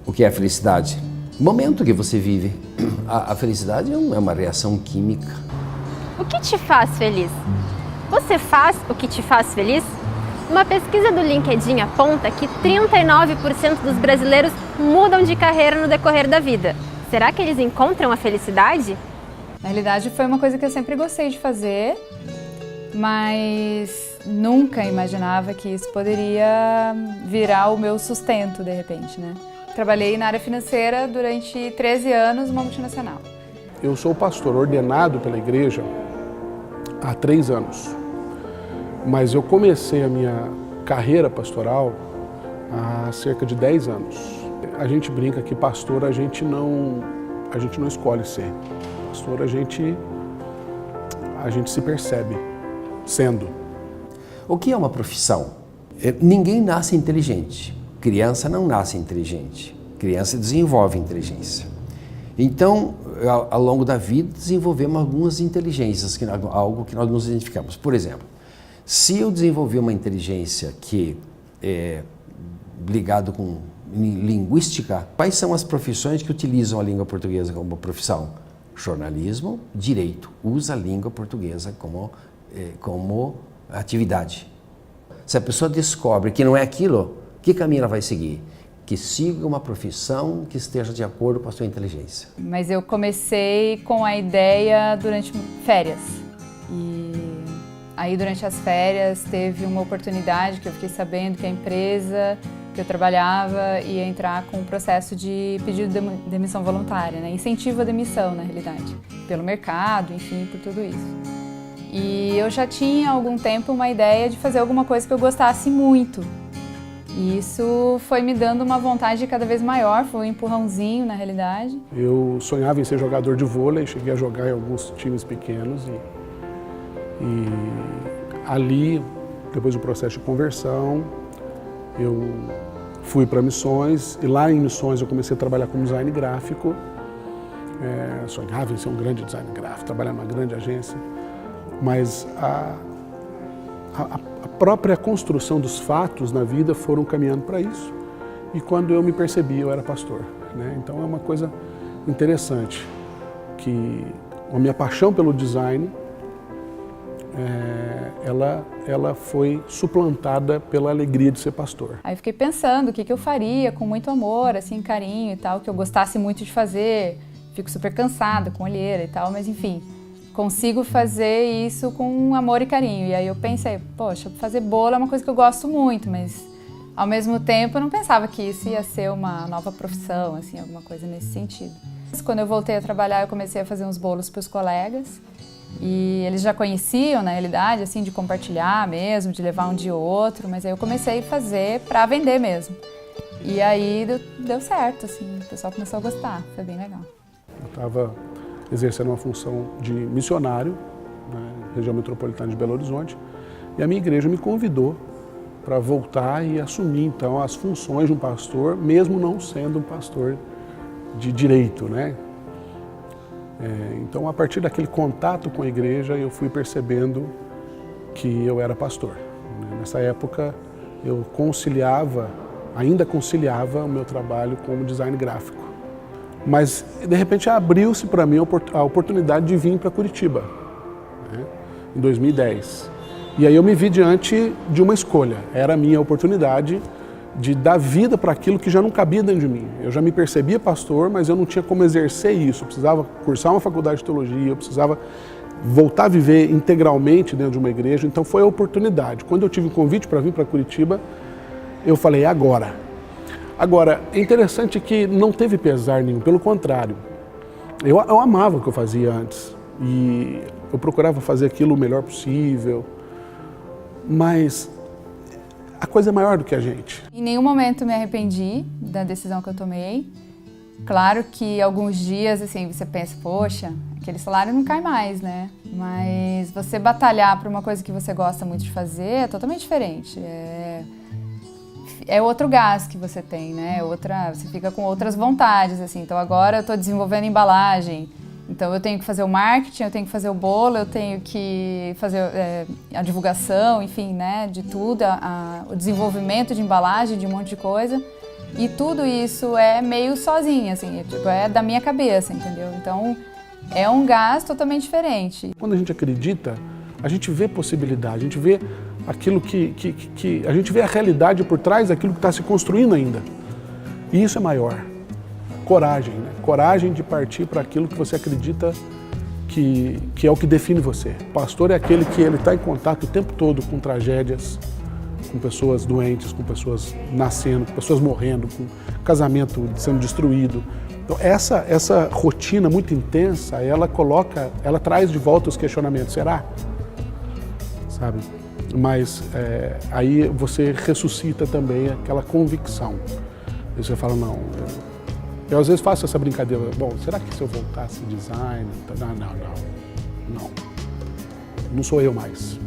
O que é a felicidade? O momento que você vive. A felicidade é uma reação química. O que te faz feliz? Você faz o que te faz feliz? Uma pesquisa do LinkedIn aponta que 39% dos brasileiros mudam de carreira no decorrer da vida. Será que eles encontram a felicidade? Na realidade, foi uma coisa que eu sempre gostei de fazer, mas nunca imaginava que isso poderia virar o meu sustento, de repente, né? Trabalhei na área financeira durante 13 anos numa multinacional. Eu sou pastor ordenado pela igreja há 3 anos, mas eu comecei a minha carreira pastoral há cerca de 10 anos. A gente brinca que pastor a gente não escolhe ser. Pastor a gente se percebe sendo. O que é uma profissão? Ninguém nasce inteligente. Criança não nasce inteligente. Criança desenvolve inteligência. Então, ao longo da vida, desenvolvemos algumas inteligências, algo que nós nos identificamos. Por exemplo, se eu desenvolver uma inteligência que é ligada com linguística, quais são as profissões que utilizam a língua portuguesa como profissão? Jornalismo, direito, usa a língua portuguesa como atividade. Se a pessoa descobre que não é aquilo, que caminho ela vai seguir? Que siga uma profissão que esteja de acordo com a sua inteligência. Mas eu comecei com a ideia durante férias. E aí durante as férias teve uma oportunidade que eu fiquei sabendo que a empresa que eu trabalhava ia entrar com um processo de pedido de demissão voluntária, né? Incentivo à demissão, na realidade, pelo mercado, enfim, por tudo isso. E eu já tinha há algum tempo uma ideia de fazer alguma coisa que eu gostasse muito. E isso foi me dando uma vontade cada vez maior, foi um empurrãozinho, na realidade. Eu sonhava em ser jogador de vôlei, cheguei a jogar em alguns times pequenos e ali, depois do processo de conversão, eu fui para Missões e lá em Missões eu comecei a trabalhar como design gráfico. Sonhava em ser um grande design gráfico, trabalhar numa grande agência, mas a própria construção dos fatos na vida foram caminhando para isso. E quando eu me percebi, eu era pastor, né? Então é uma coisa interessante que a minha paixão pelo design ela foi suplantada pela alegria de ser pastor. Aí fiquei pensando o que eu faria com muito amor, assim, carinho e tal, que eu gostasse muito de fazer. Fico super cansada com olheira e tal, mas enfim, consigo fazer isso com amor e carinho. E aí eu pensei, poxa, fazer bolo é uma coisa que eu gosto muito, mas ao mesmo tempo eu não pensava que isso ia ser uma nova profissão, assim, alguma coisa nesse sentido. Quando eu voltei a trabalhar, eu comecei a fazer uns bolos para os colegas. E eles já conheciam, na realidade, assim, de compartilhar mesmo, de levar um dia ou outro, mas aí eu comecei a fazer para vender mesmo. E aí deu certo, assim, o pessoal começou a gostar, foi bem legal. Eu estava exercendo uma função de missionário na região metropolitana de Belo Horizonte e a minha igreja me convidou para voltar e assumir, então, as funções de um pastor, mesmo não sendo um pastor de direito, né? Então, a partir daquele contato com a igreja, eu fui percebendo que eu era pastor. Nessa época, eu ainda conciliava o meu trabalho como design gráfico. Mas, de repente, abriu-se para mim a oportunidade de vir para Curitiba, né, em 2010. E aí eu me vi diante de uma escolha. Era a minha oportunidade de dar vida para aquilo que já não cabia dentro de mim. Eu já me percebia pastor, mas eu não tinha como exercer isso. Eu precisava cursar uma faculdade de teologia, eu precisava voltar a viver integralmente dentro de uma igreja. Então foi a oportunidade. Quando eu tive o convite para vir para Curitiba, eu falei, agora. Agora, é interessante que não teve pesar nenhum, pelo contrário. Eu amava o que eu fazia antes e eu procurava fazer aquilo o melhor possível, mas a coisa é maior do que a gente. Em nenhum momento me arrependi da decisão que eu tomei. Claro que alguns dias, assim, você pensa, poxa, aquele salário não cai mais, né? Mas você batalhar por uma coisa que você gosta muito de fazer é totalmente diferente. É outro gás que você tem, né? Você fica com outras vontades, assim. Então agora eu estou desenvolvendo embalagem. Então eu tenho que fazer o marketing, eu tenho que fazer o bolo, eu tenho que fazer a divulgação, enfim, né, de tudo, o desenvolvimento de embalagem, de um monte de coisa. E tudo isso é meio sozinha, assim, tipo, é da minha cabeça, entendeu? Então, é um gás totalmente diferente. Quando a gente acredita, a gente vê possibilidade, a gente vê aquilo a gente vê a realidade por trás daquilo que está se construindo ainda. E isso é maior. Coragem, né? Coragem de partir para aquilo que você acredita que é o que define você. O pastor é aquele que ele está em contato o tempo todo com tragédias, com pessoas doentes, com pessoas nascendo, com pessoas morrendo, com casamento sendo destruído. Então, essa rotina muito intensa, ela traz de volta os questionamentos. Será? Sabe? Mas aí você ressuscita também aquela convicção. E você fala, não, eu às vezes faço essa brincadeira, bom, será que se eu voltasse design? Não sou eu mais.